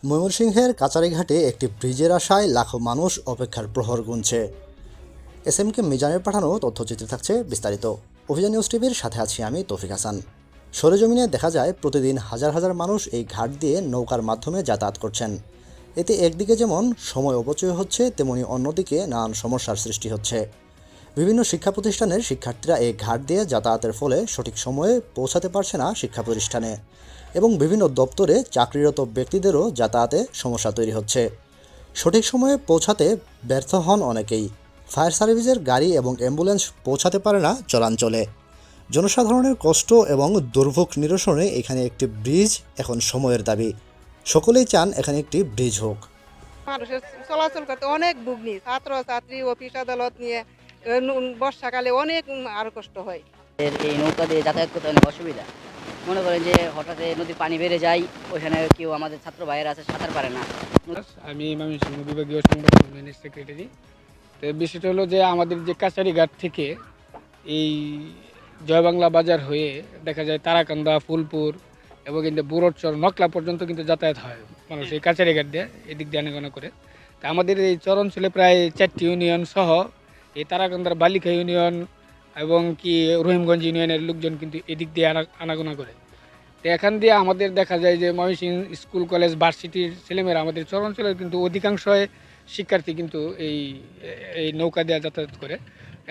ময়মনসিংহের কাচারীঘাটে একটি ব্রিজের আশায় লাখো মানুষ অপেক্ষার প্রহর গুনছে। এসএমকে মিজানের পাঠানো তথ্যচিত্রে থাকছে বিস্তারিত। অভিযান নিউজ টিভির সাথে আছি আমি তৌফিক হাসান। সরেজমিনে দেখা যায় প্রতিদিন হাজার হাজার মানুষ এই ঘাট দিয়ে নৌকার মাধ্যমে যাতায়াত করছেন। এতে একদিকে যেমন সময় অপচয় হচ্ছে, তেমনি অন্যদিকে নানান সমস্যার সৃষ্টি হচ্ছে। বিভিন্ন শিক্ষা প্রতিষ্ঠানের শিক্ষার্থীরা এই ঘাট দিয়ে যাতায়াতের ফলে সঠিক সময়ে পৌঁছাতে পারছে না শিক্ষা প্রতিষ্ঠানে, এবং বিভিন্ন দপ্তরে চাকরিরত ব্যক্তিদেরও যাতায়াতে সমস্যা তৈরি হচ্ছে। সঠিক সময়ে পৌঁছাতে ব্যর্থ হন অনেকেই। ফায়ার সার্ভিসের গাড়ি এবং অ্যাম্বুলেন্স পৌঁছাতে পারে না চলাঞ্চলে। জনসাধারণের কষ্ট এবং দুর্ভোগ নিরসনে এখানে একটি ব্রিজ এখন সময়ের দাবি। সকলেই চান এখানে একটি ব্রিজ হোক। মানুষের চলাচল করতে অনেক ভুগনি, ছাত্র ছাত্রী অফিস আদালত নিয়ে বর্ষাকালে অনেক আরো কষ্ট হয়। এই নৌকা দিয়ে যাতায়াত করতে অনেক অসুবিধা। মনে করেন যে হঠাৎ নদীর পানি বেড়ে যায়, ওইখানে কেউ আমাদের ছাত্র ভাইয়েরা আছে সাঁতার পারে না। আমি ময়মনসিংহ বিভাগীয় সংবাদ সম্মেলনের সেক্রেটারি। তো বিষয়টা হলো যে আমাদের যে কাছারিঘাট থেকে এই জয়বাংলা বাজার হয়ে দেখা যায় তারাকান্দা, ফুলপুর এবং কিন্তু বুড়োরচর, নকলা পর্যন্ত কিন্তু যাতায়াত হয় মানুষ এই কাছারিঘাট দিয়ে, এদিক দিয়ে আনাগোনা করে। তা আমাদের এই চর অঞ্চলে প্রায় 4টি ইউনিয়ন সহ এই তারাকান্দার বালিকা ইউনিয়ন এবং কি রহিমগঞ্জ ইউনিয়নের লোকজন কিন্তু এদিক দিয়ে আনাগোনা করে। তো এখান দিয়ে আমাদের দেখা যায় যে ময়মনসিংহ স্কুল কলেজ ভার্সিটির ছেলেমেয়েরা আমাদের চর অঞ্চলের কিন্তু অধিকাংশই শিক্ষার্থী কিন্তু এই এই নৌকা দিয়ে যাতায়াত করে।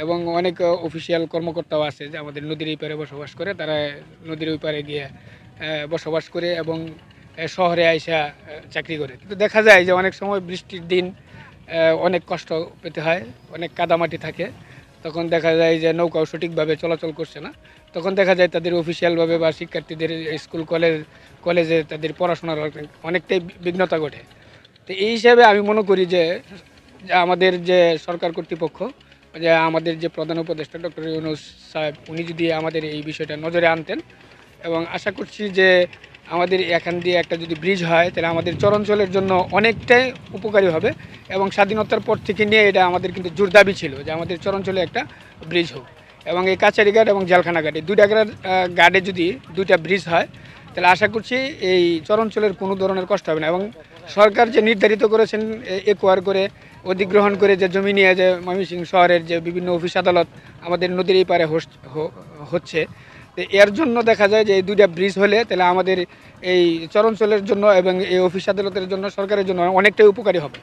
এবং অনেক অফিসিয়াল কর্মকর্তাও আছে যে আমাদের নদীর এই পারে বসবাস করে, তারা নদীর ওই পারে গিয়ে বসবাস করে এবং শহরে আইসা চাকরি করে। কিন্তু দেখা যায় যে অনেক সময় বৃষ্টির দিন অনেক কষ্ট পেতে হয়, অনেক কাদামাটি থাকে, তখন দেখা যায় যে নৌকাও সঠিকভাবে চলাচল করছে না। তখন দেখা যায় তাদের অফিসিয়ালভাবে বা শিক্ষার্থীদের স্কুল কলেজে তাদের পড়াশোনার অনেকটাই বিঘ্নতা ঘটে। তো এই হিসাবে আমি মনে করি যে আমাদের যে সরকার কর্তৃপক্ষ, যে আমাদের যে প্রধান উপদেষ্টা ডক্টর ইউনূস সাহেব, উনি যদি আমাদের এই বিষয়টা নজরে আনতেন, এবং আশা করছি যে আমাদের এখান দিয়ে একটা যদি ব্রিজ হয় তাহলে আমাদের চরাঞ্চলের জন্য অনেকটাই উপকারী হবে। এবং স্বাধীনতার পর থেকে নিয়ে এটা আমাদের কিন্তু জোর দাবি ছিল যে আমাদের চরাঞ্চলে একটা ব্রিজ হোক। এবং এই কাছারিঘাট এবং জেলখানাঘাট, এই দুইটা ঘাটে যদি দুইটা ব্রিজ হয় তাহলে আশা করছি এই চরাঞ্চলের কোনো ধরনের কষ্ট হবে না। এবং সরকার যে নির্ধারিত করেছেন একোয়ার করে অধিগ্রহণ করে যে জমি নিয়ে যে ময়মনসিংহ শহরের যে বিভিন্ন অফিস আদালত আমাদের নদীর এই পারে হচ্ছে, তো এর জন্য দেখা যায় যে এই দুইটা ব্রিজ হলে তাহলে আমাদের এই চরাঞ্চলের জন্য এবং এই অফিস আদালতের জন্য, সরকারের জন্য অনেকটাই উপকারী হবে।